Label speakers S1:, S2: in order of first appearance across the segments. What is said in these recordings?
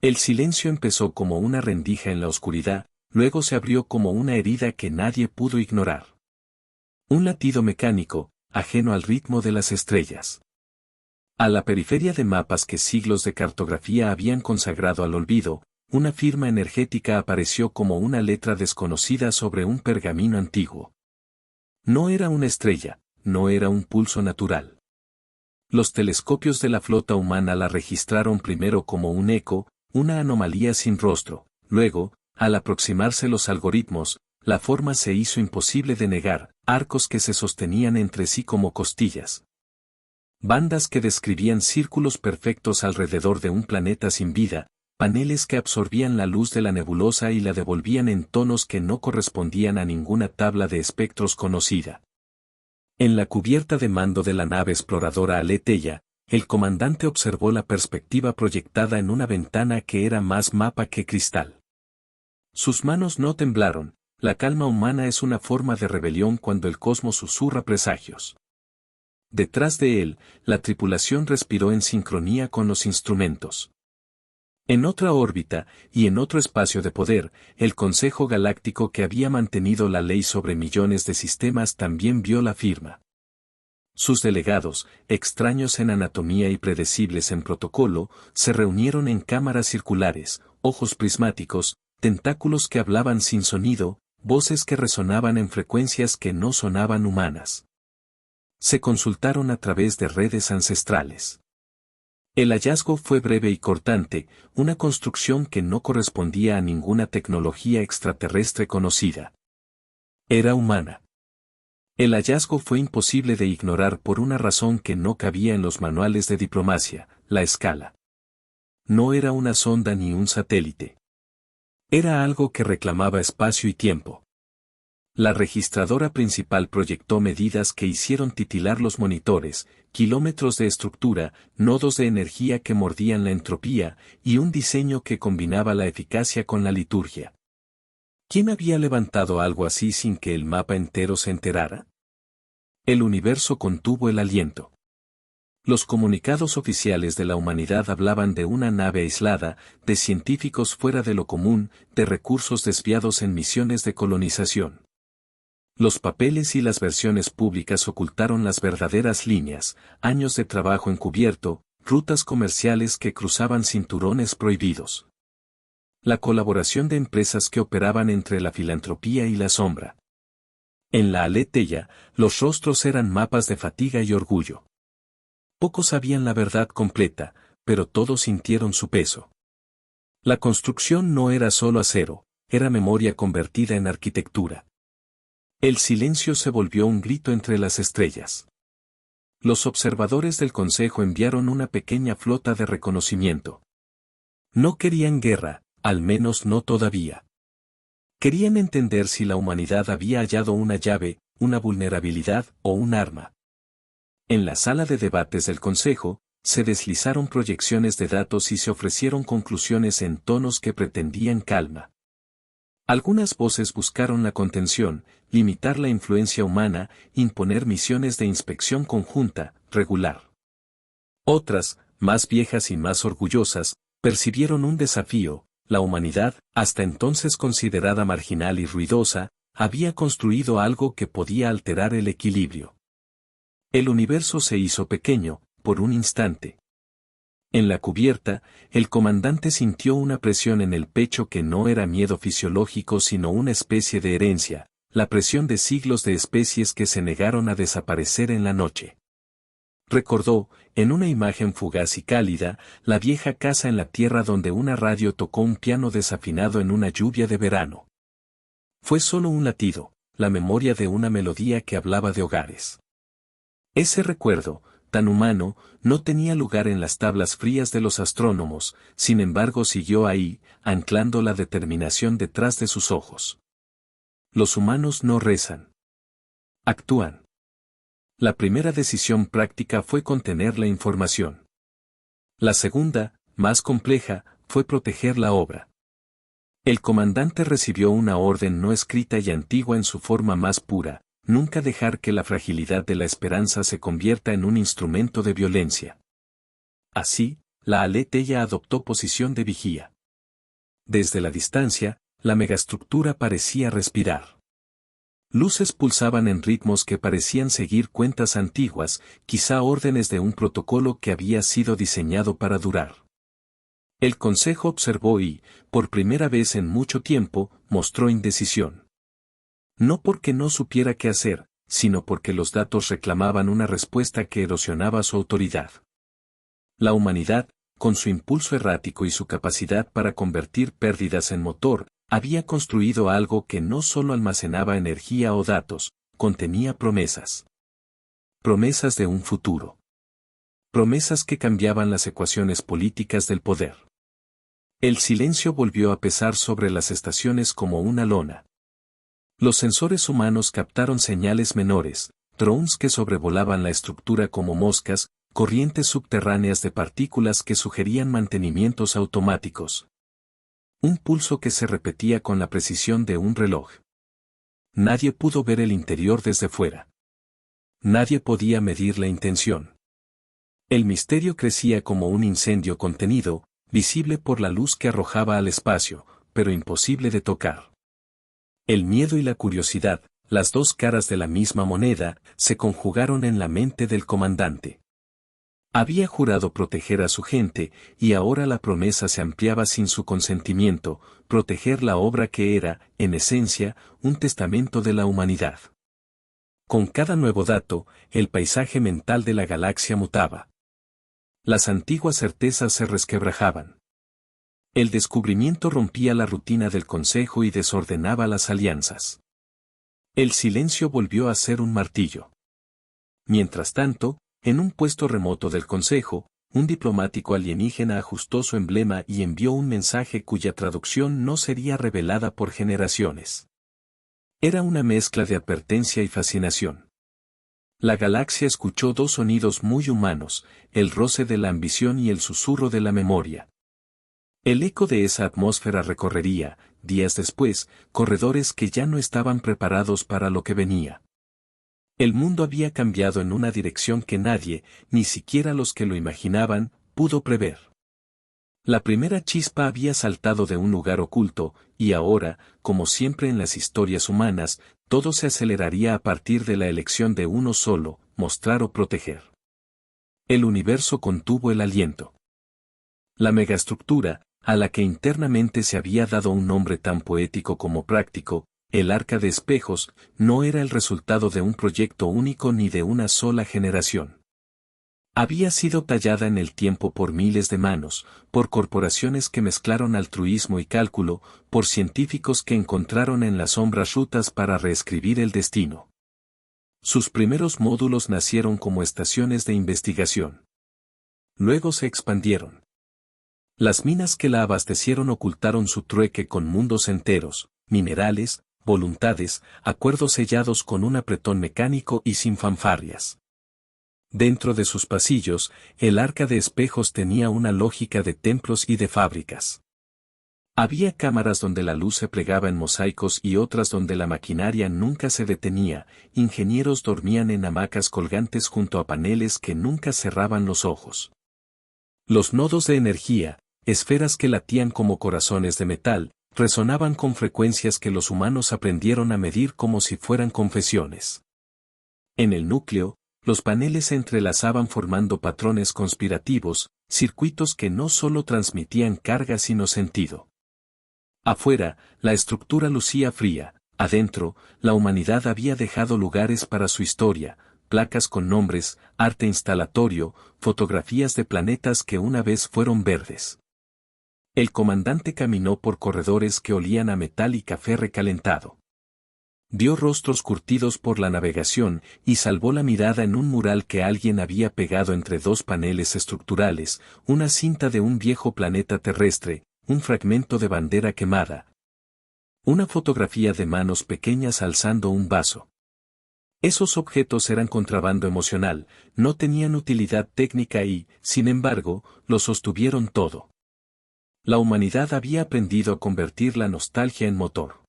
S1: El silencio empezó como una rendija en la oscuridad, luego se abrió como una herida que nadie pudo ignorar. Un latido mecánico, ajeno al ritmo de las estrellas. A la periferia de mapas que siglos de cartografía habían consagrado al olvido, una firma energética apareció como una letra desconocida sobre un pergamino antiguo. No era una estrella, no era un pulso natural. Los telescopios de la flota humana la registraron primero como un eco, una anomalía sin rostro. Luego, al aproximarse los algoritmos, la forma se hizo imposible de negar, arcos que se sostenían entre sí como costillas. Bandas que describían círculos perfectos alrededor de un planeta sin vida, paneles que absorbían la luz de la nebulosa y la devolvían en tonos que no correspondían a ninguna tabla de espectros conocida. En la cubierta de mando de la nave exploradora Aletheia, el comandante observó la perspectiva proyectada en una ventana que era más mapa que cristal. Sus manos no temblaron, la calma humana es una forma de rebelión cuando el cosmos susurra presagios. Detrás de él, la tripulación respiró en sincronía con los instrumentos. En otra órbita, y en otro espacio de poder, el Consejo Galáctico que había mantenido la ley sobre millones de sistemas también vio la firma. Sus delegados, extraños en anatomía y predecibles en protocolo, se reunieron en cámaras circulares, ojos prismáticos, tentáculos que hablaban sin sonido, voces que resonaban en frecuencias que no sonaban humanas. Se consultaron a través de redes ancestrales. El hallazgo fue breve y cortante, una construcción que no correspondía a ninguna tecnología extraterrestre conocida. Era humana. El hallazgo fue imposible de ignorar por una razón que no cabía en los manuales de diplomacia, la escala. No era una sonda ni un satélite. Era algo que reclamaba espacio y tiempo. La registradora principal proyectó medidas que hicieron titilar los monitores, kilómetros de estructura, nodos de energía que mordían la entropía, y un diseño que combinaba la eficacia con la liturgia. ¿Quién había levantado algo así sin que el mapa entero se enterara? El universo contuvo el aliento. Los comunicados oficiales de la humanidad hablaban de una nave aislada, de científicos fuera de lo común, de recursos desviados en misiones de colonización. Los papeles y las versiones públicas ocultaron las verdaderas líneas, años de trabajo encubierto, rutas comerciales que cruzaban cinturones prohibidos. La colaboración de empresas que operaban entre la filantropía y la sombra. En la Aletheia, los rostros eran mapas de fatiga y orgullo. Pocos sabían la verdad completa, pero todos sintieron su peso. La construcción no era solo acero, era memoria convertida en arquitectura. El silencio se volvió un grito entre las estrellas. Los observadores del Consejo enviaron una pequeña flota de reconocimiento. No querían guerra, al menos no todavía. Querían entender si la humanidad había hallado una llave, una vulnerabilidad o un arma. En la sala de debates del Consejo, se deslizaron proyecciones de datos y se ofrecieron conclusiones en tonos que pretendían calma. Algunas voces buscaron la contención, limitar la influencia humana, imponer misiones de inspección conjunta, regular. Otras, más viejas y más orgullosas, percibieron un desafío. La humanidad, hasta entonces considerada marginal y ruidosa, había construido algo que podía alterar el equilibrio. El universo se hizo pequeño, por un instante. En la cubierta, el comandante sintió una presión en el pecho que no era miedo fisiológico sino una especie de herencia, la presión de siglos de especies que se negaron a desaparecer en la noche. Recordó, en una imagen fugaz y cálida, la vieja casa en la tierra donde una radio tocó un piano desafinado en una lluvia de verano. Fue solo un latido, la memoria de una melodía que hablaba de hogares. Ese recuerdo, tan humano, no tenía lugar en las tablas frías de los astrónomos, sin embargo siguió ahí, anclando la determinación detrás de sus ojos. Los humanos no rezan. Actúan. La primera decisión práctica fue contener la información. La segunda, más compleja, fue proteger la obra. El comandante recibió una orden no escrita y antigua en su forma más pura: nunca dejar que la fragilidad de la esperanza se convierta en un instrumento de violencia. Así, la Aletheia adoptó posición de vigía. Desde la distancia, la megaestructura parecía respirar. Luces pulsaban en ritmos que parecían seguir cuentas antiguas, quizá órdenes de un protocolo que había sido diseñado para durar. El Consejo observó y, por primera vez en mucho tiempo, mostró indecisión. No porque no supiera qué hacer, sino porque los datos reclamaban una respuesta que erosionaba su autoridad. La humanidad, con su impulso errático y su capacidad para convertir pérdidas en motor, había construido algo que no solo almacenaba energía o datos, contenía promesas. Promesas de un futuro. Promesas que cambiaban las ecuaciones políticas del poder. El silencio volvió a pesar sobre las estaciones como una lona. Los sensores humanos captaron señales menores, drones que sobrevolaban la estructura como moscas, corrientes subterráneas de partículas que sugerían mantenimientos automáticos. Un pulso que se repetía con la precisión de un reloj. Nadie pudo ver el interior desde fuera. Nadie podía medir la intención. El misterio crecía como un incendio contenido, visible por la luz que arrojaba al espacio, pero imposible de tocar. El miedo y la curiosidad, las dos caras de la misma moneda, se conjugaron en la mente del comandante. Había jurado proteger a su gente, y ahora la promesa se ampliaba sin su consentimiento, proteger la obra que era, en esencia, un testamento de la humanidad. Con cada nuevo dato, el paisaje mental de la galaxia mutaba. Las antiguas certezas se resquebrajaban. El descubrimiento rompía la rutina del consejo y desordenaba las alianzas. El silencio volvió a ser un martillo. Mientras tanto, en un puesto remoto del consejo, un diplomático alienígena ajustó su emblema y envió un mensaje cuya traducción no sería revelada por generaciones. Era una mezcla de advertencia y fascinación. La galaxia escuchó dos sonidos muy humanos, el roce de la ambición y el susurro de la memoria. El eco de esa atmósfera recorrería, días después, corredores que ya no estaban preparados para lo que venía. El mundo había cambiado en una dirección que nadie, ni siquiera los que lo imaginaban, pudo prever. La primera chispa había saltado de un lugar oculto, y ahora, como siempre en las historias humanas, todo se aceleraría a partir de la elección de uno solo, mostrar o proteger. El universo contuvo el aliento. La megaestructura, a la que internamente se había dado un nombre tan poético como práctico, el arca de espejos, no era el resultado de un proyecto único ni de una sola generación. Había sido tallada en el tiempo por miles de manos, por corporaciones que mezclaron altruismo y cálculo, por científicos que encontraron en las sombras rutas para reescribir el destino. Sus primeros módulos nacieron como estaciones de investigación. Luego se expandieron. Las minas que la abastecieron ocultaron su trueque con mundos enteros, minerales, voluntades, acuerdos sellados con un apretón mecánico y sin fanfarrias. Dentro de sus pasillos, el arca de espejos tenía una lógica de templos y de fábricas. Había cámaras donde la luz se plegaba en mosaicos y otras donde la maquinaria nunca se detenía, ingenieros dormían en hamacas colgantes junto a paneles que nunca cerraban los ojos. Los nodos de energía, esferas que latían como corazones de metal, resonaban con frecuencias que los humanos aprendieron a medir como si fueran confesiones. En el núcleo, los paneles se entrelazaban formando patrones conspirativos, circuitos que no solo transmitían carga sino sentido. Afuera, la estructura lucía fría, adentro, la humanidad había dejado lugares para su historia, placas con nombres, arte instalatorio, fotografías de planetas que una vez fueron verdes. El comandante caminó por corredores que olían a metal y café recalentado. Vio rostros curtidos por la navegación y salvó la mirada en un mural que alguien había pegado entre dos paneles estructurales, una cinta de un viejo planeta terrestre, un fragmento de bandera quemada. Una fotografía de manos pequeñas alzando un vaso. Esos objetos eran contrabando emocional, no tenían utilidad técnica y, sin embargo, lo sostuvieron todo. La humanidad había aprendido a convertir la nostalgia en motor.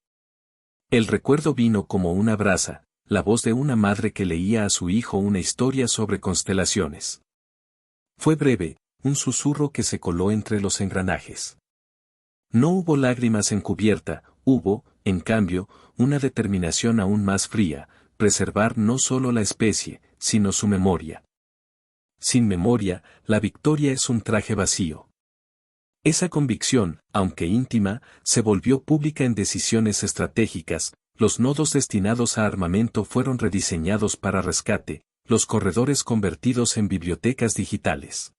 S1: El recuerdo vino como una brasa, la voz de una madre que leía a su hijo una historia sobre constelaciones. Fue breve, un susurro que se coló entre los engranajes. No hubo lágrimas encubierta, hubo, en cambio, una determinación aún más fría, preservar no solo la especie, sino su memoria. Sin memoria, la victoria es un traje vacío. Esa convicción, aunque íntima, se volvió pública en decisiones estratégicas, los nodos destinados a armamento fueron rediseñados para rescate, los corredores convertidos en bibliotecas digitales.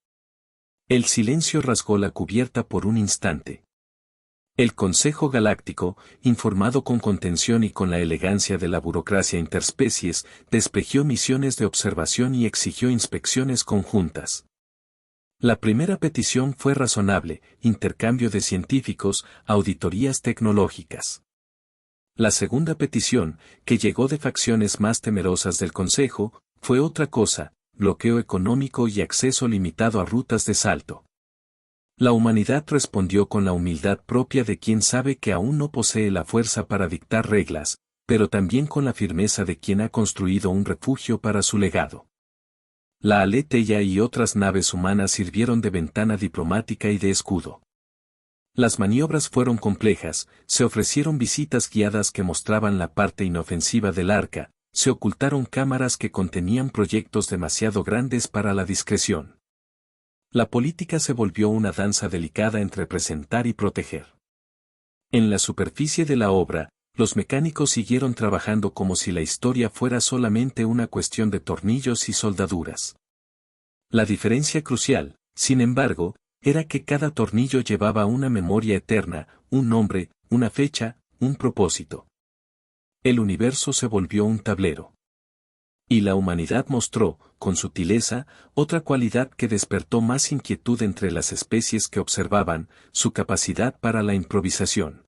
S1: El silencio rasgó la cubierta por un instante. El Consejo Galáctico, informado con contención y con la elegancia de la burocracia interespecies, desplegó misiones de observación y exigió inspecciones conjuntas. La primera petición fue razonable, intercambio de científicos, auditorías tecnológicas. La segunda petición, que llegó de facciones más temerosas del Consejo, fue otra cosa, bloqueo económico y acceso limitado a rutas de salto. La humanidad respondió con la humildad propia de quien sabe que aún no posee la fuerza para dictar reglas, pero también con la firmeza de quien ha construido un refugio para su legado. La Aletheia y otras naves humanas sirvieron de ventana diplomática y de escudo. Las maniobras fueron complejas, se ofrecieron visitas guiadas que mostraban la parte inofensiva del arca, se ocultaron cámaras que contenían proyectos demasiado grandes para la discreción. La política se volvió una danza delicada entre presentar y proteger. En la superficie de la obra, los mecánicos siguieron trabajando como si la historia fuera solamente una cuestión de tornillos y soldaduras. La diferencia crucial, sin embargo, era que cada tornillo llevaba una memoria eterna, un nombre, una fecha, un propósito. El universo se volvió un tablero. Y la humanidad mostró, con sutileza, otra cualidad que despertó más inquietud entre las especies que observaban, su capacidad para la improvisación.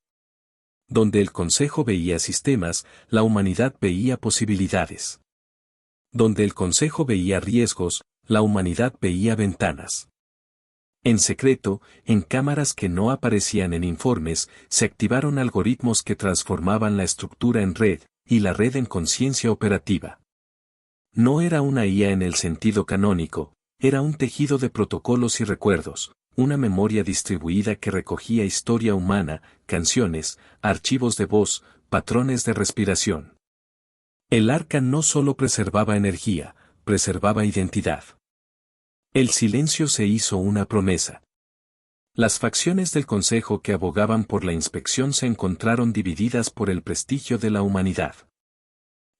S1: Donde el Consejo veía sistemas, la humanidad veía posibilidades. Donde el Consejo veía riesgos, la humanidad veía ventanas. En secreto, en cámaras que no aparecían en informes, se activaron algoritmos que transformaban la estructura en red, y la red en conciencia operativa. No era una IA en el sentido canónico, era un tejido de protocolos y recuerdos, una memoria distribuida que recogía historia humana, canciones, archivos de voz, patrones de respiración. El arca no solo preservaba energía, preservaba identidad. El silencio se hizo una promesa. Las facciones del Consejo que abogaban por la inspección se encontraron divididas por el prestigio de la humanidad.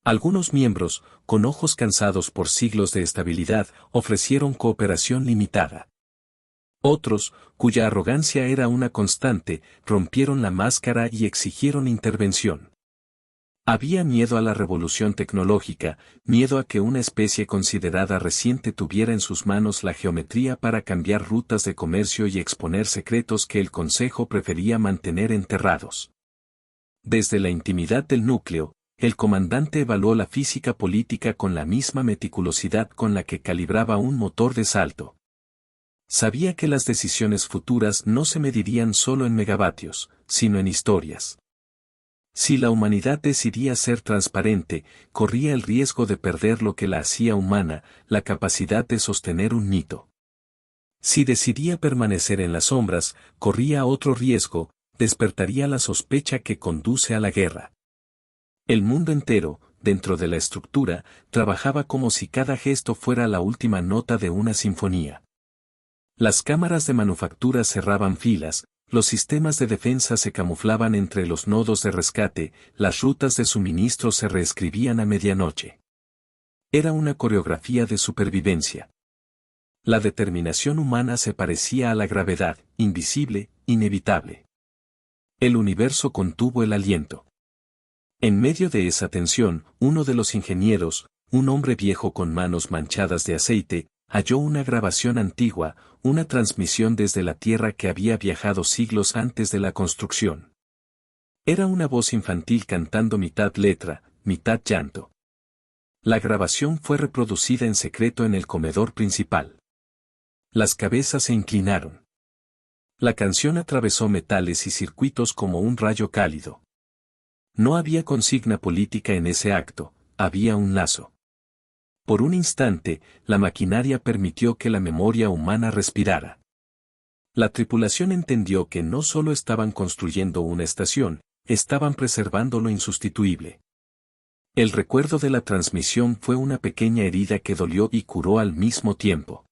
S1: Algunos miembros, con ojos cansados por siglos de estabilidad, ofrecieron cooperación limitada. Otros, cuya arrogancia era una constante, rompieron la máscara y exigieron intervención. Había miedo a la revolución tecnológica, miedo a que una especie considerada reciente tuviera en sus manos la geometría para cambiar rutas de comercio y exponer secretos que el Consejo prefería mantener enterrados. Desde la intimidad del núcleo, el comandante evaluó la física política con la misma meticulosidad con la que calibraba un motor de salto. Sabía que las decisiones futuras no se medirían solo en megavatios, sino en historias. Si la humanidad decidía ser transparente, corría el riesgo de perder lo que la hacía humana, la capacidad de sostener un mito. Si decidía permanecer en las sombras, corría otro riesgo, despertaría la sospecha que conduce a la guerra. El mundo entero, dentro de la estructura, trabajaba como si cada gesto fuera la última nota de una sinfonía. Las cámaras de manufactura cerraban filas, los sistemas de defensa se camuflaban entre los nodos de rescate, las rutas de suministro se reescribían a medianoche. Era una coreografía de supervivencia. La determinación humana se parecía a la gravedad, invisible, inevitable. El universo contuvo el aliento. En medio de esa tensión, uno de los ingenieros, un hombre viejo con manos manchadas de aceite, halló una grabación antigua, una transmisión desde la Tierra que había viajado siglos antes de la construcción. Era una voz infantil cantando mitad letra, mitad llanto. La grabación fue reproducida en secreto en el comedor principal. Las cabezas se inclinaron. La canción atravesó metales y circuitos como un rayo cálido. No había consigna política en ese acto, había un lazo. Por un instante, la maquinaria permitió que la memoria humana respirara. La tripulación entendió que no solo estaban construyendo una estación, estaban preservando lo insustituible. El recuerdo de la transmisión fue una pequeña herida que dolió y curó al mismo tiempo.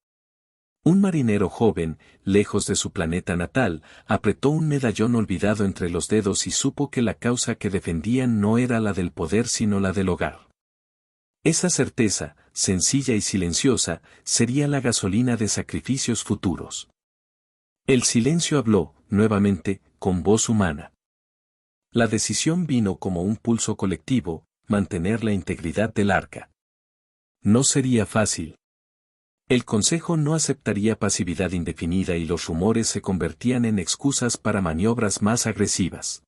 S1: Un marinero joven, lejos de su planeta natal, apretó un medallón olvidado entre los dedos y supo que la causa que defendían no era la del poder sino la del hogar. Esa certeza, sencilla y silenciosa, sería la gasolina de sacrificios futuros. El silencio habló, nuevamente, con voz humana. La decisión vino como un pulso colectivo, mantener la integridad del arca. No sería fácil. El Consejo no aceptaría pasividad indefinida y los rumores se convertían en excusas para maniobras más agresivas.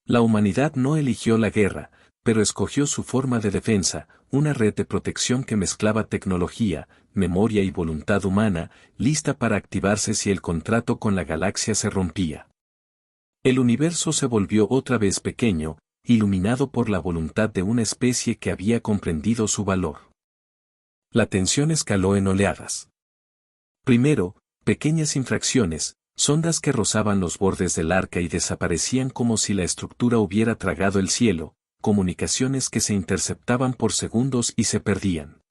S1: La humanidad no eligió la guerra, pero escogió su forma de defensa, una red de protección que mezclaba tecnología, memoria y voluntad humana, lista para activarse si el contrato con la galaxia se rompía. El universo se volvió otra vez pequeño, iluminado por la voluntad de una especie que había comprendido su valor. La tensión escaló en oleadas. Primero, pequeñas infracciones, sondas que rozaban los bordes del arca y desaparecían como si la estructura hubiera tragado el cielo, comunicaciones que se interceptaban por segundos y se perdían.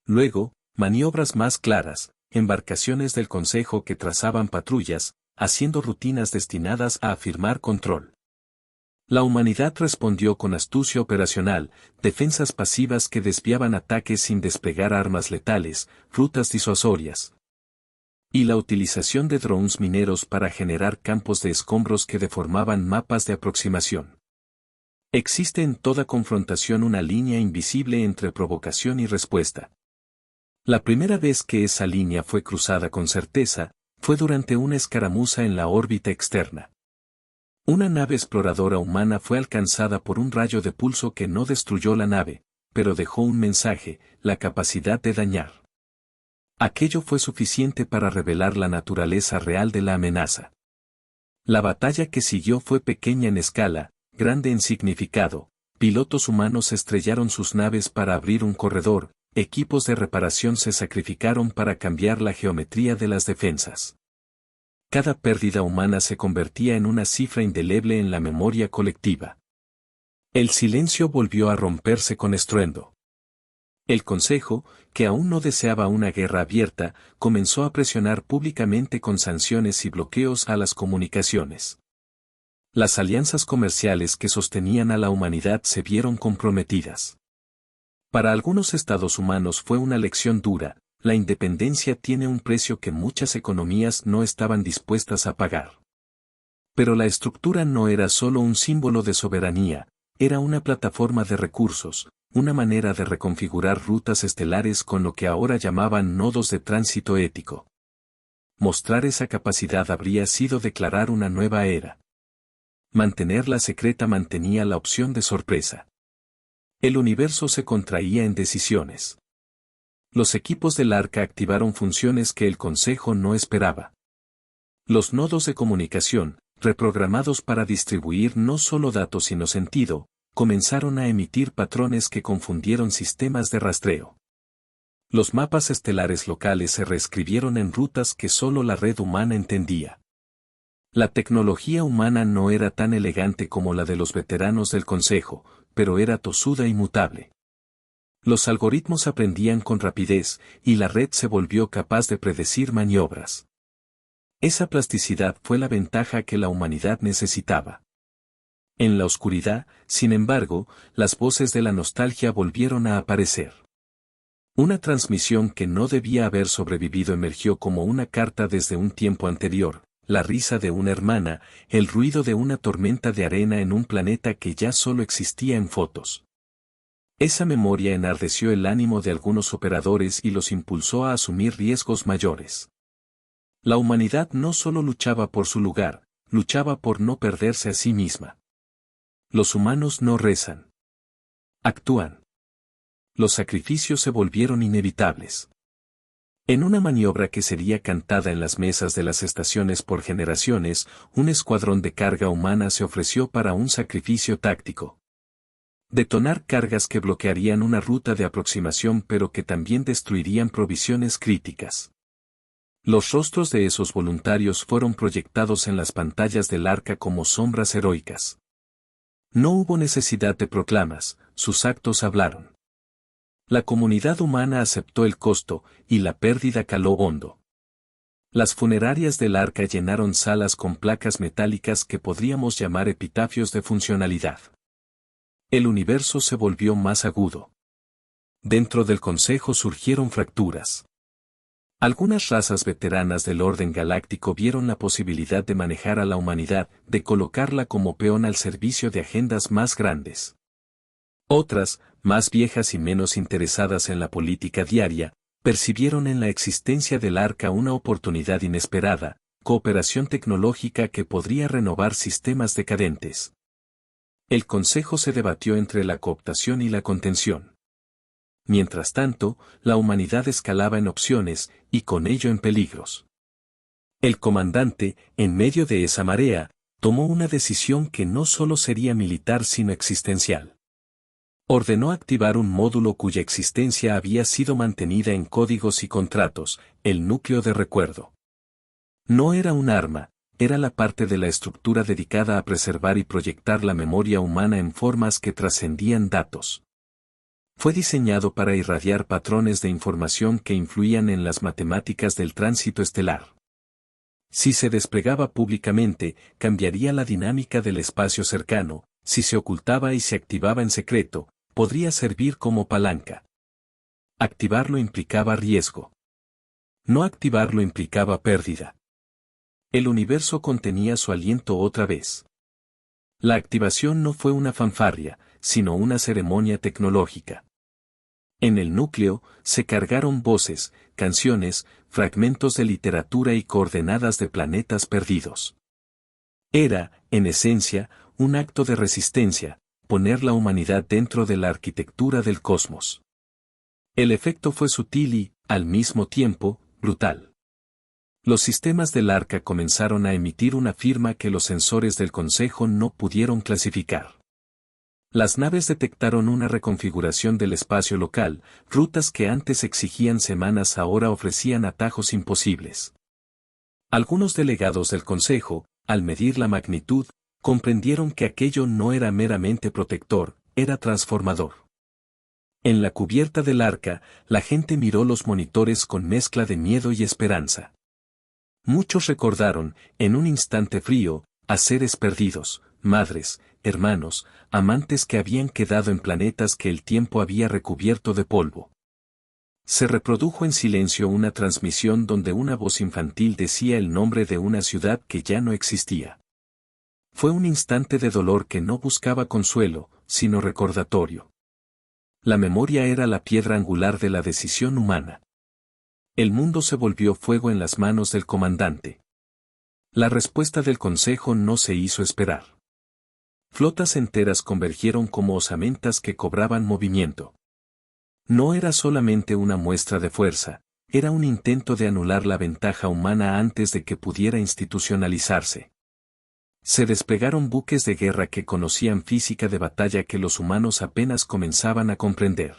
S1: Luego, maniobras más claras, embarcaciones del Consejo que trazaban patrullas, haciendo rutinas destinadas a afirmar control. La humanidad respondió con astucia operacional, defensas pasivas que desviaban ataques sin desplegar armas letales, rutas disuasorias. Y la utilización de drones mineros para generar campos de escombros que deformaban mapas de aproximación. Existe en toda confrontación una línea invisible entre provocación y respuesta. La primera vez que esa línea fue cruzada con certeza, fue durante una escaramuza en la órbita externa. Una nave exploradora humana fue alcanzada por un rayo de pulso que no destruyó la nave, pero dejó un mensaje, la capacidad de dañar. Aquello fue suficiente para revelar la naturaleza real de la amenaza. La batalla que siguió fue pequeña en escala, grande en significado. Pilotos humanos estrellaron sus naves para abrir un corredor, equipos de reparación se sacrificaron para cambiar la geometría de las defensas. Cada pérdida humana se convertía en una cifra indeleble en la memoria colectiva. El silencio volvió a romperse con estruendo. El Consejo, que aún no deseaba una guerra abierta, comenzó a presionar públicamente con sanciones y bloqueos a las comunicaciones. Las alianzas comerciales que sostenían a la humanidad se vieron comprometidas. Para algunos estados humanos fue una lección dura, la independencia tiene un precio que muchas economías no estaban dispuestas a pagar. Pero la estructura no era solo un símbolo de soberanía, era una plataforma de recursos, una manera de reconfigurar rutas estelares con lo que ahora llamaban nodos de tránsito ético. Mostrar esa capacidad habría sido declarar una nueva era. Mantenerla secreta mantenía la opción de sorpresa. El universo se contraía en decisiones. Los equipos del arca activaron funciones que el Consejo no esperaba. Los nodos de comunicación, reprogramados para distribuir no solo datos sino sentido, comenzaron a emitir patrones que confundieron sistemas de rastreo. Los mapas estelares locales se reescribieron en rutas que solo la red humana entendía. La tecnología humana no era tan elegante como la de los veteranos del Consejo, pero era tosuda y mutable. Los algoritmos aprendían con rapidez, y la red se volvió capaz de predecir maniobras. Esa plasticidad fue la ventaja que la humanidad necesitaba. En la oscuridad, sin embargo, las voces de la nostalgia volvieron a aparecer. Una transmisión que no debía haber sobrevivido emergió como una carta desde un tiempo anterior, la risa de una hermana, el ruido de una tormenta de arena en un planeta que ya solo existía en fotos. Esa memoria enardeció el ánimo de algunos operadores y los impulsó a asumir riesgos mayores. La humanidad no solo luchaba por su lugar, luchaba por no perderse a sí misma. Los humanos no rezan. Actúan. Los sacrificios se volvieron inevitables. En una maniobra que sería cantada en las mesas de las estaciones por generaciones, un escuadrón de carga humana se ofreció para un sacrificio táctico. Detonar cargas que bloquearían una ruta de aproximación pero que también destruirían provisiones críticas. Los rostros de esos voluntarios fueron proyectados en las pantallas del arca como sombras heroicas. No hubo necesidad de proclamas, sus actos hablaron. La comunidad humana aceptó el costo, y la pérdida caló hondo. Las funerarias del arca llenaron salas con placas metálicas que podríamos llamar epitafios de funcionalidad. El universo se volvió más agudo. Dentro del Consejo surgieron fracturas. Algunas razas veteranas del orden galáctico vieron la posibilidad de manejar a la humanidad, de colocarla como peón al servicio de agendas más grandes. Otras, más viejas y menos interesadas en la política diaria, percibieron en la existencia del arca una oportunidad inesperada, cooperación tecnológica que podría renovar sistemas decadentes. El Consejo se debatió entre la cooptación y la contención. Mientras tanto, la humanidad escalaba en opciones, y con ello en peligros. El comandante, en medio de esa marea, tomó una decisión que no solo sería militar sino existencial. Ordenó activar un módulo cuya existencia había sido mantenida en códigos y contratos, el núcleo de recuerdo. No era un arma, era la parte de la estructura dedicada a preservar y proyectar la memoria humana en formas que trascendían datos. Fue diseñado para irradiar patrones de información que influían en las matemáticas del tránsito estelar. Si se desplegaba públicamente, cambiaría la dinámica del espacio cercano; si se ocultaba y se activaba en secreto, podría servir como palanca. Activarlo implicaba riesgo. No activarlo implicaba pérdida. El universo contenía su aliento otra vez. La activación no fue una fanfarria, sino una ceremonia tecnológica. En el núcleo, se cargaron voces, canciones, fragmentos de literatura y coordenadas de planetas perdidos. Era, en esencia, un acto de resistencia, poner la humanidad dentro de la arquitectura del cosmos. El efecto fue sutil y, al mismo tiempo, brutal. Los sistemas del arca comenzaron a emitir una firma que los sensores del Consejo no pudieron clasificar. Las naves detectaron una reconfiguración del espacio local, rutas que antes exigían semanas ahora ofrecían atajos imposibles. Algunos delegados del Consejo, al medir la magnitud, comprendieron que aquello no era meramente protector, era transformador. En la cubierta del arca, la gente miró los monitores con mezcla de miedo y esperanza. Muchos recordaron, en un instante frío, a seres perdidos, madres, hermanos, amantes que habían quedado en planetas que el tiempo había recubierto de polvo. Se reprodujo en silencio una transmisión donde una voz infantil decía el nombre de una ciudad que ya no existía. Fue un instante de dolor que no buscaba consuelo, sino recordatorio. La memoria era la piedra angular de la decisión humana. El mundo se volvió fuego en las manos del comandante. La respuesta del Consejo no se hizo esperar. Flotas enteras convergieron como osamentas que cobraban movimiento. No era solamente una muestra de fuerza, era un intento de anular la ventaja humana antes de que pudiera institucionalizarse. Se desplegaron buques de guerra que conocían física de batalla que los humanos apenas comenzaban a comprender.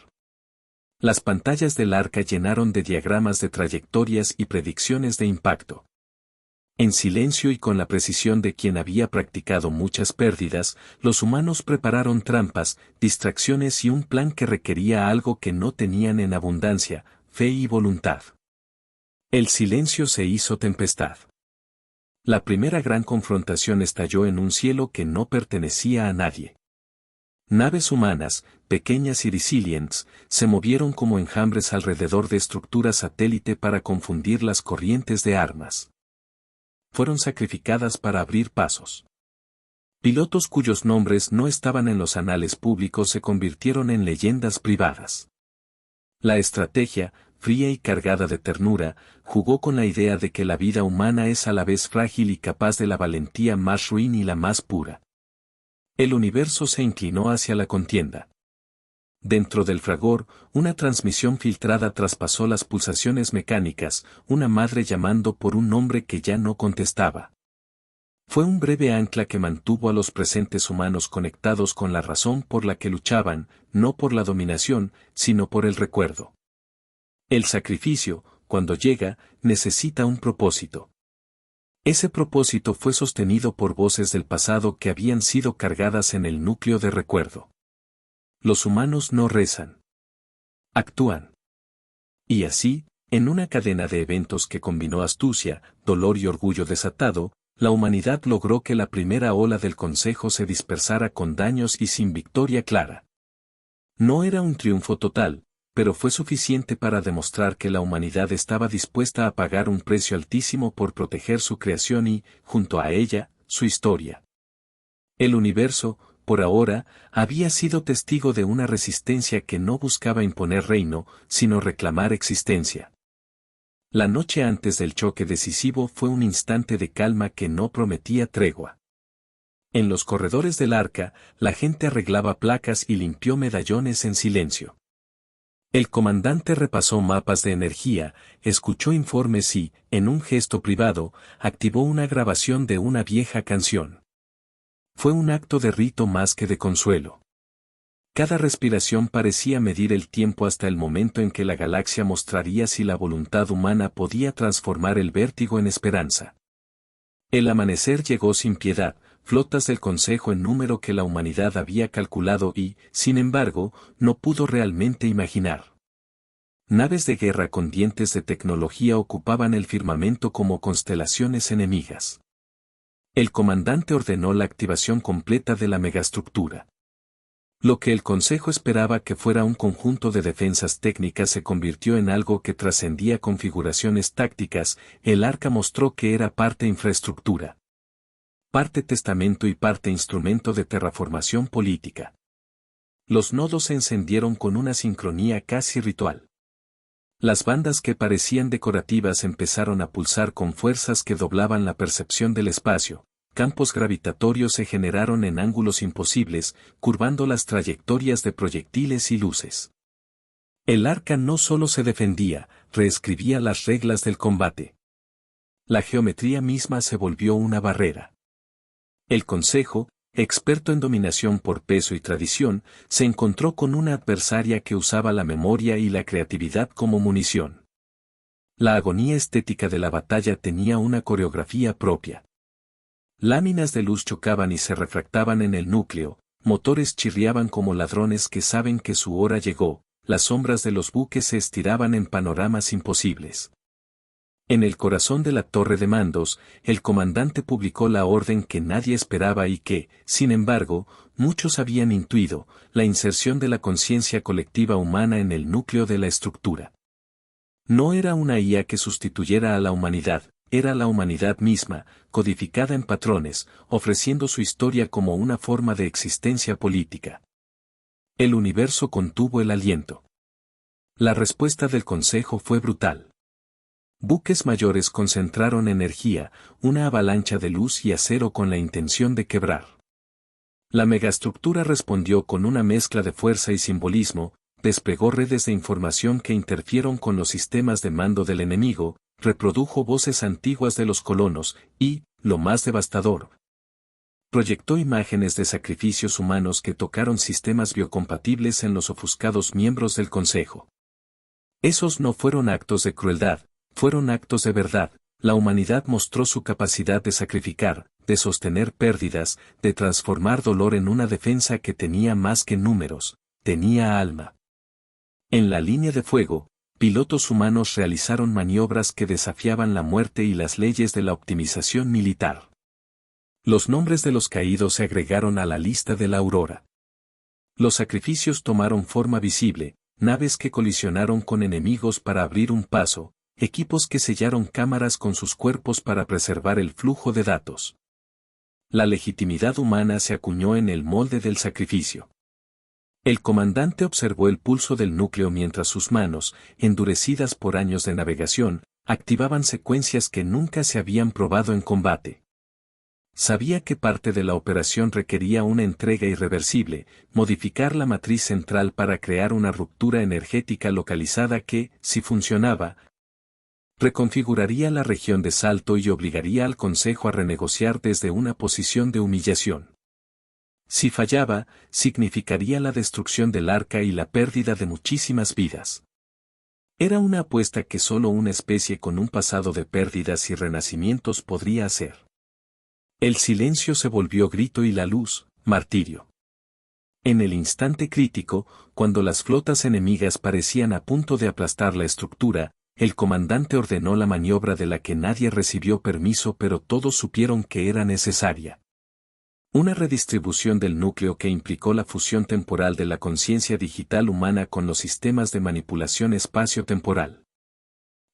S1: Las pantallas del arca llenaron de diagramas de trayectorias y predicciones de impacto. En silencio y con la precisión de quien había practicado muchas pérdidas, los humanos prepararon trampas, distracciones y un plan que requería algo que no tenían en abundancia, fe y voluntad. El silencio se hizo tempestad. La primera gran confrontación estalló en un cielo que no pertenecía a nadie. Naves humanas, pequeñas y resilientes, se movieron como enjambres alrededor de estructuras satélite para confundir las corrientes de armas. Fueron sacrificadas para abrir pasos. Pilotos cuyos nombres no estaban en los anales públicos se convirtieron en leyendas privadas. La estrategia, fría y cargada de ternura, jugó con la idea de que la vida humana es a la vez frágil y capaz de la valentía más ruin y la más pura. El universo se inclinó hacia la contienda. Dentro del fragor, una transmisión filtrada traspasó las pulsaciones mecánicas, una madre llamando por un nombre que ya no contestaba. Fue un breve ancla que mantuvo a los presentes humanos conectados con la razón por la que luchaban, no por la dominación, sino por el recuerdo. El sacrificio, cuando llega, necesita un propósito. Ese propósito fue sostenido por voces del pasado que habían sido cargadas en el núcleo de recuerdo. Los humanos no rezan. Actúan. Y así, en una cadena de eventos que combinó astucia, dolor y orgullo desatado, la humanidad logró que la primera ola del Consejo se dispersara con daños y sin victoria clara. No era un triunfo total, pero fue suficiente para demostrar que la humanidad estaba dispuesta a pagar un precio altísimo por proteger su creación y, junto a ella, su historia. El universo, por ahora, había sido testigo de una resistencia que no buscaba imponer reino, sino reclamar existencia. La noche antes del choque decisivo fue un instante de calma que no prometía tregua. En los corredores del arca, la gente arreglaba placas y limpió medallones en silencio. El comandante repasó mapas de energía, escuchó informes y, en un gesto privado, activó una grabación de una vieja canción. Fue un acto de rito más que de consuelo. Cada respiración parecía medir el tiempo hasta el momento en que la galaxia mostraría si la voluntad humana podía transformar el vértigo en esperanza. El amanecer llegó sin piedad, flotas del Consejo en número que la humanidad había calculado y, sin embargo, no pudo realmente imaginar. Naves de guerra con dientes de tecnología ocupaban el firmamento como constelaciones enemigas. El comandante ordenó la activación completa de la megaestructura. Lo que el Consejo esperaba que fuera un conjunto de defensas técnicas se convirtió en algo que trascendía configuraciones tácticas. El arca mostró que era parte infraestructura, parte testamento y parte instrumento de terraformación política. Los nodos se encendieron con una sincronía casi ritual. Las bandas que parecían decorativas empezaron a pulsar con fuerzas que doblaban la percepción del espacio. Campos gravitatorios se generaron en ángulos imposibles, curvando las trayectorias de proyectiles y luces. El arca no solo se defendía, reescribía las reglas del combate. La geometría misma se volvió una barrera. El Consejo, experto en dominación por peso y tradición, se encontró con una adversaria que usaba la memoria y la creatividad como munición. La agonía estética de la batalla tenía una coreografía propia. Láminas de luz chocaban y se refractaban en el núcleo, motores chirriaban como ladrones que saben que su hora llegó, las sombras de los buques se estiraban en panoramas imposibles. En el corazón de la torre de mandos, el comandante publicó la orden que nadie esperaba y que, sin embargo, muchos habían intuido, la inserción de la conciencia colectiva humana en el núcleo de la estructura. No era una IA que sustituyera a la humanidad, era la humanidad misma, codificada en patrones, ofreciendo su historia como una forma de existencia política. El universo contuvo el aliento. La respuesta del Consejo fue brutal. Buques mayores concentraron energía, una avalancha de luz y acero con la intención de quebrar. La megaestructura respondió con una mezcla de fuerza y simbolismo, desplegó redes de información que interfirieron con los sistemas de mando del enemigo, reprodujo voces antiguas de los colonos y, lo más devastador, proyectó imágenes de sacrificios humanos que tocaron sistemas biocompatibles en los ofuscados miembros del Consejo. Esos no fueron actos de crueldad, fueron actos de verdad. La humanidad mostró su capacidad de sacrificar, de sostener pérdidas, de transformar dolor en una defensa que tenía más que números, tenía alma. En la línea de fuego, pilotos humanos realizaron maniobras que desafiaban la muerte y las leyes de la optimización militar. Los nombres de los caídos se agregaron a la lista de la aurora. Los sacrificios tomaron forma visible, naves que colisionaron con enemigos para abrir un paso, equipos que sellaron cámaras con sus cuerpos para preservar el flujo de datos. La legitimidad humana se acuñó en el molde del sacrificio. El comandante observó el pulso del núcleo mientras sus manos, endurecidas por años de navegación, activaban secuencias que nunca se habían probado en combate. Sabía que parte de la operación requería una entrega irreversible, modificar la matriz central para crear una ruptura energética localizada que, si funcionaba, Reconfiguraría la región de Salto y obligaría al Consejo a renegociar desde una posición de humillación. Si fallaba, significaría la destrucción del arca y la pérdida de muchísimas vidas. Era una apuesta que solo una especie con un pasado de pérdidas y renacimientos podría hacer. El silencio se volvió grito y la luz, martirio. En el instante crítico, cuando las flotas enemigas parecían a punto de aplastar la estructura, el comandante ordenó la maniobra de la que nadie recibió permiso, pero todos supieron que era necesaria. Una redistribución del núcleo que implicó la fusión temporal de la conciencia digital humana con los sistemas de manipulación espacio-temporal.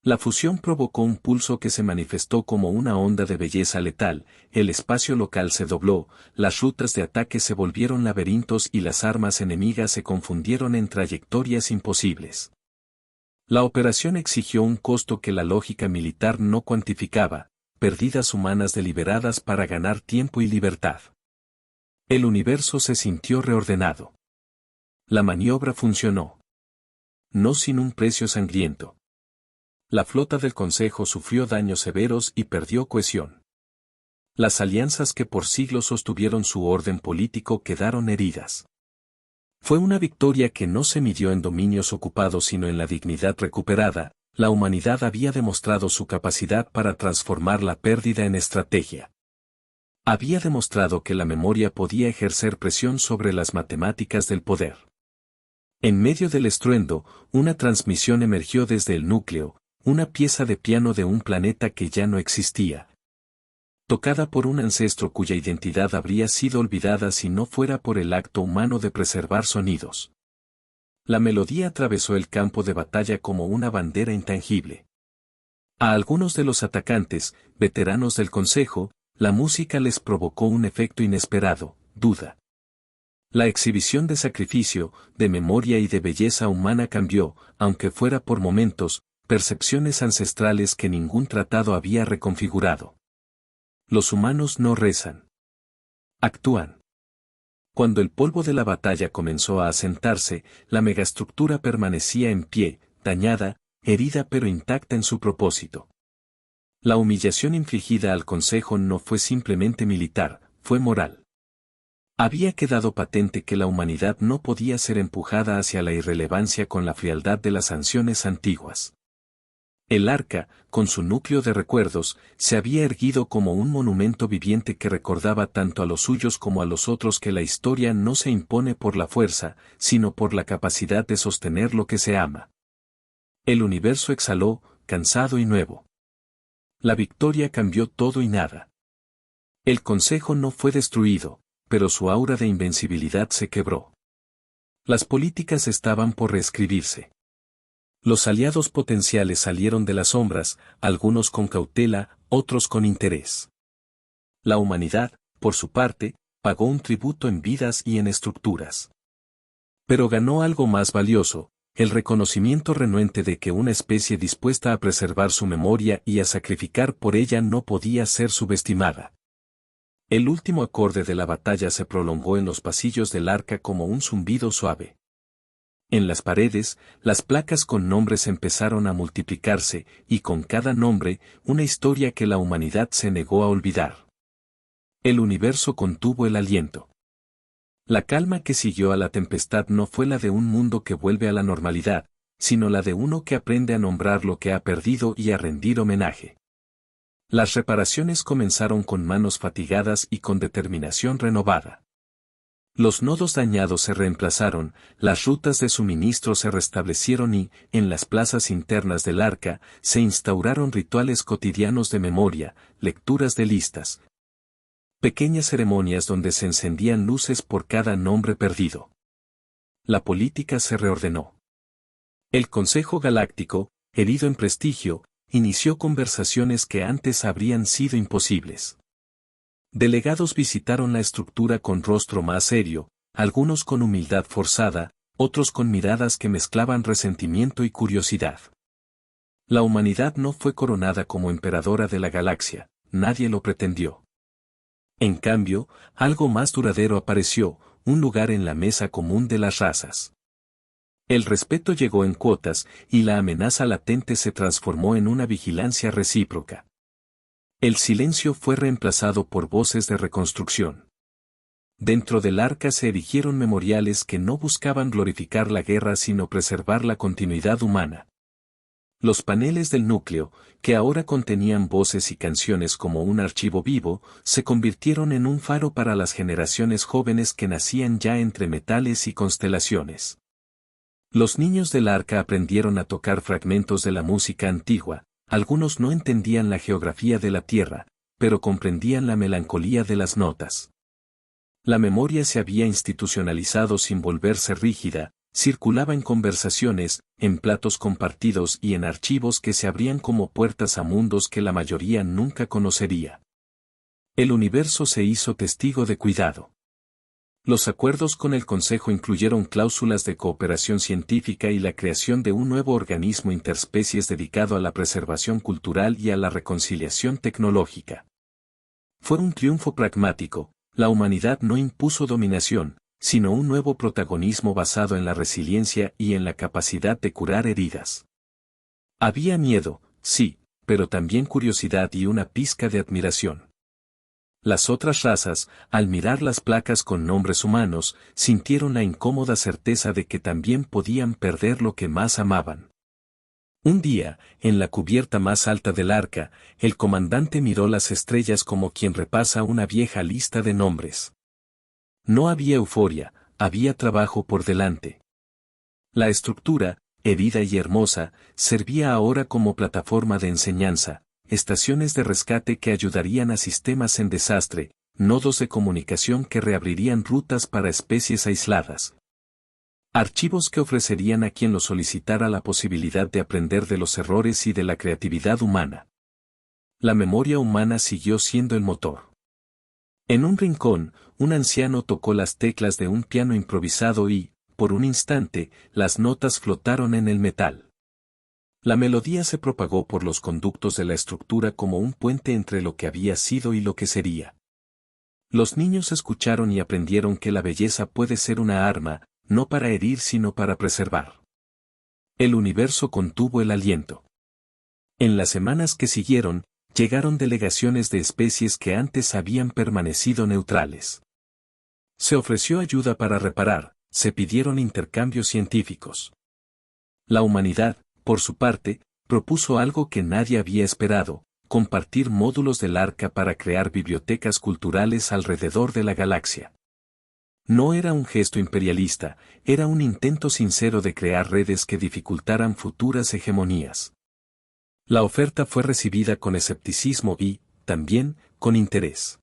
S1: La fusión provocó un pulso que se manifestó como una onda de belleza letal, el espacio local se dobló, las rutas de ataque se volvieron laberintos y las armas enemigas se confundieron en trayectorias imposibles. La operación exigió un costo que la lógica militar no cuantificaba, pérdidas humanas deliberadas para ganar tiempo y libertad. El universo se sintió reordenado. La maniobra funcionó. No sin un precio sangriento. La flota del Consejo sufrió daños severos y perdió cohesión. Las alianzas que por siglos sostuvieron su orden político quedaron heridas. Fue una victoria que no se midió en dominios ocupados sino en la dignidad recuperada. La humanidad había demostrado su capacidad para transformar la pérdida en estrategia. Había demostrado que la memoria podía ejercer presión sobre las matemáticas del poder. En medio del estruendo, una transmisión emergió desde el núcleo, una pieza de piano de un planeta que ya no existía. Tocada por un ancestro cuya identidad habría sido olvidada si no fuera por el acto humano de preservar sonidos. La melodía atravesó el campo de batalla como una bandera intangible. A algunos de los atacantes, veteranos del Consejo, la música les provocó un efecto inesperado, duda. La exhibición de sacrificio, de memoria y de belleza humana cambió, aunque fuera por momentos, percepciones ancestrales que ningún tratado había reconfigurado. Los humanos no rezan. Actúan. Cuando el polvo de la batalla comenzó a asentarse, la megaestructura permanecía en pie, dañada, herida pero intacta en su propósito. La humillación infligida al Consejo no fue simplemente militar, fue moral. Había quedado patente que la humanidad no podía ser empujada hacia la irrelevancia con la frialdad de las sanciones antiguas. El arca, con su núcleo de recuerdos, se había erguido como un monumento viviente que recordaba tanto a los suyos como a los otros que la historia no se impone por la fuerza, sino por la capacidad de sostener lo que se ama. El universo exhaló, cansado y nuevo. La victoria cambió todo y nada. El Consejo no fue destruido, pero su aura de invencibilidad se quebró. Las políticas estaban por reescribirse. Los aliados potenciales salieron de las sombras, algunos con cautela, otros con interés. La humanidad, por su parte, pagó un tributo en vidas y en estructuras. Pero ganó algo más valioso, el reconocimiento renuente de que una especie dispuesta a preservar su memoria y a sacrificar por ella no podía ser subestimada. El último acorde de la batalla se prolongó en los pasillos del arca como un zumbido suave. En las paredes, las placas con nombres empezaron a multiplicarse, y con cada nombre, una historia que la humanidad se negó a olvidar. El universo contuvo el aliento. La calma que siguió a la tempestad no fue la de un mundo que vuelve a la normalidad, sino la de uno que aprende a nombrar lo que ha perdido y a rendir homenaje. Las reparaciones comenzaron con manos fatigadas y con determinación renovada. Los nodos dañados se reemplazaron, las rutas de suministro se restablecieron y, en las plazas internas del arca, se instauraron rituales cotidianos de memoria, lecturas de listas. Pequeñas ceremonias donde se encendían luces por cada nombre perdido. La política se reordenó. El Consejo Galáctico, herido en prestigio, inició conversaciones que antes habrían sido imposibles. Delegados visitaron la estructura con rostro más serio, algunos con humildad forzada, otros con miradas que mezclaban resentimiento y curiosidad. La humanidad no fue coronada como emperadora de la galaxia, nadie lo pretendió. En cambio, algo más duradero apareció, un lugar en la mesa común de las razas. El respeto llegó en cuotas, y la amenaza latente se transformó en una vigilancia recíproca. El silencio fue reemplazado por voces de reconstrucción. Dentro del arca se erigieron memoriales que no buscaban glorificar la guerra sino preservar la continuidad humana. Los paneles del núcleo, que ahora contenían voces y canciones como un archivo vivo, se convirtieron en un faro para las generaciones jóvenes que nacían ya entre metales y constelaciones. Los niños del arca aprendieron a tocar fragmentos de la música antigua, algunos no entendían la geografía de la tierra, pero comprendían la melancolía de las notas. La memoria se había institucionalizado sin volverse rígida, circulaba en conversaciones, en platos compartidos y en archivos que se abrían como puertas a mundos que la mayoría nunca conocería. El universo se hizo testigo de cuidado. Los acuerdos con el Consejo incluyeron cláusulas de cooperación científica y la creación de un nuevo organismo interespecies dedicado a la preservación cultural y a la reconciliación tecnológica. Fue un triunfo pragmático, la humanidad no impuso dominación, sino un nuevo protagonismo basado en la resiliencia y en la capacidad de curar heridas. Había miedo, sí, pero también curiosidad y una pizca de admiración. Las otras razas, al mirar las placas con nombres humanos, sintieron la incómoda certeza de que también podían perder lo que más amaban. Un día, en la cubierta más alta del arca, el comandante miró las estrellas como quien repasa una vieja lista de nombres. No había euforia, había trabajo por delante. La estructura, herida y hermosa, servía ahora como plataforma de enseñanza, estaciones de rescate que ayudarían a sistemas en desastre, nodos de comunicación que reabrirían rutas para especies aisladas. Archivos que ofrecerían a quien lo solicitara la posibilidad de aprender de los errores y de la creatividad humana. La memoria humana siguió siendo el motor. En un rincón, un anciano tocó las teclas de un piano improvisado y, por un instante, las notas flotaron en el metal. La melodía se propagó por los conductos de la estructura como un puente entre lo que había sido y lo que sería. Los niños escucharon y aprendieron que la belleza puede ser una arma, no para herir sino para preservar. El universo contuvo el aliento. En las semanas que siguieron, llegaron delegaciones de especies que antes habían permanecido neutrales. Se ofreció ayuda para reparar, se pidieron intercambios científicos. La humanidad, por su parte, propuso algo que nadie había esperado, compartir módulos del arca para crear bibliotecas culturales alrededor de la galaxia. No era un gesto imperialista, era un intento sincero de crear redes que dificultaran futuras hegemonías. La oferta fue recibida con escepticismo y, también, con interés.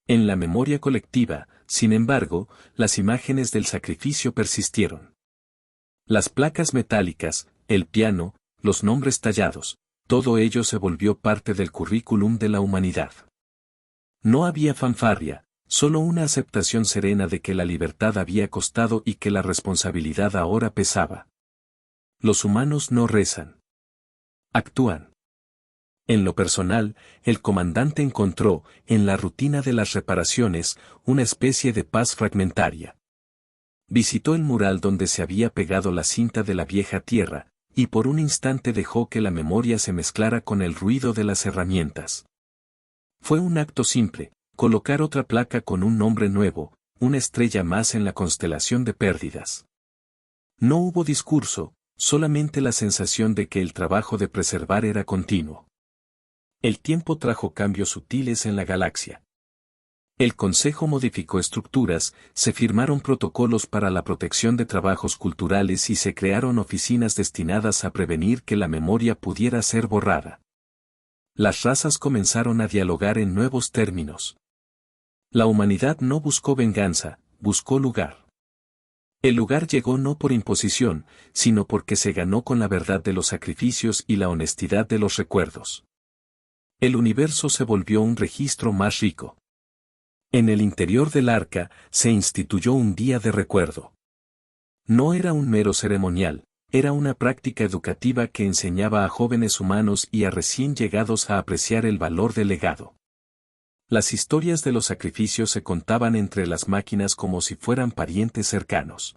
S1: En la memoria colectiva, sin embargo, las imágenes del sacrificio persistieron. Las placas metálicas, el piano, los nombres tallados, todo ello se volvió parte del currículum de la humanidad. No había fanfarria, solo una aceptación serena de que la libertad había costado y que la responsabilidad ahora pesaba. Los humanos no rezan. Actúan. En lo personal, el comandante encontró, en la rutina de las reparaciones, una especie de paz fragmentaria. Visitó el mural donde se había pegado la cinta de la vieja tierra, y por un instante dejó que la memoria se mezclara con el ruido de las herramientas. Fue un acto simple, colocar otra placa con un nombre nuevo, una estrella más en la constelación de pérdidas. No hubo discurso, solamente la sensación de que el trabajo de preservar era continuo. El tiempo trajo cambios sutiles en la galaxia. El Consejo modificó estructuras, se firmaron protocolos para la protección de trabajos culturales y se crearon oficinas destinadas a prevenir que la memoria pudiera ser borrada. Las razas comenzaron a dialogar en nuevos términos. La humanidad no buscó venganza, buscó lugar. El lugar llegó no por imposición, sino porque se ganó con la verdad de los sacrificios y la honestidad de los recuerdos. El universo se volvió un registro más rico. En el interior del arca, se instituyó un día de recuerdo. No era un mero ceremonial, era una práctica educativa que enseñaba a jóvenes humanos y a recién llegados a apreciar el valor del legado. Las historias de los sacrificios se contaban entre las máquinas como si fueran parientes cercanos.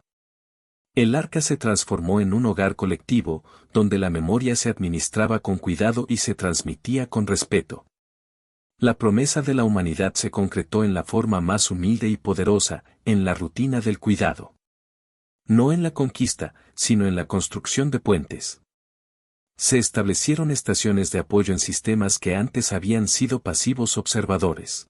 S1: El arca se transformó en un hogar colectivo, donde la memoria se administraba con cuidado y se transmitía con respeto. La promesa de la humanidad se concretó en la forma más humilde y poderosa, en la rutina del cuidado. No en la conquista, sino en la construcción de puentes. Se establecieron estaciones de apoyo en sistemas que antes habían sido pasivos observadores.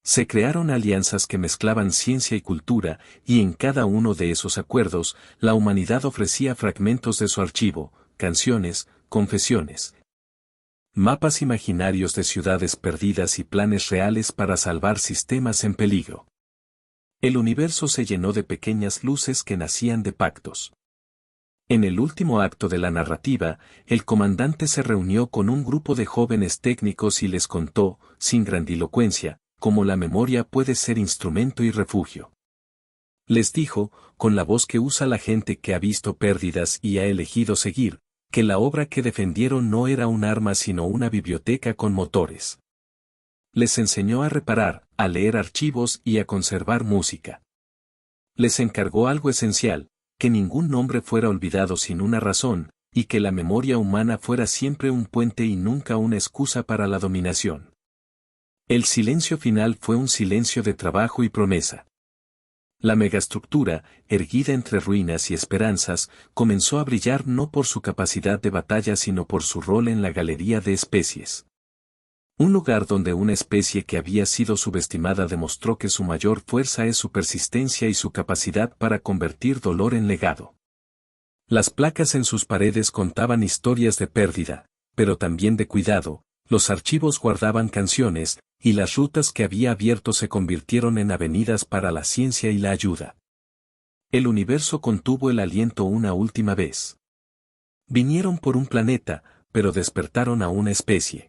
S1: Se crearon alianzas que mezclaban ciencia y cultura, y en cada uno de esos acuerdos, la humanidad ofrecía fragmentos de su archivo, canciones, confesiones, mapas imaginarios de ciudades perdidas y planes reales para salvar sistemas en peligro. El universo se llenó de pequeñas luces que nacían de pactos. En el último acto de la narrativa, el comandante se reunió con un grupo de jóvenes técnicos y les contó, sin grandilocuencia, cómo la memoria puede ser instrumento y refugio. Les dijo, con la voz que usa la gente que ha visto pérdidas y ha elegido seguir, que la obra que defendieron no era un arma sino una biblioteca con motores. Les enseñó a reparar, a leer archivos y a conservar música. Les encargó algo esencial, que ningún nombre fuera olvidado sin una razón, y que la memoria humana fuera siempre un puente y nunca una excusa para la dominación. El silencio final fue un silencio de trabajo y promesa. La megaestructura, erguida entre ruinas y esperanzas, comenzó a brillar no por su capacidad de batalla sino por su rol en la galería de especies. Un lugar donde una especie que había sido subestimada demostró que su mayor fuerza es su persistencia y su capacidad para convertir dolor en legado. Las placas en sus paredes contaban historias de pérdida, pero también de cuidado, los archivos guardaban canciones, y las rutas que había abierto se convirtieron en avenidas para la ciencia y la ayuda. El universo contuvo el aliento una última vez. Vinieron por un planeta, pero despertaron a una especie.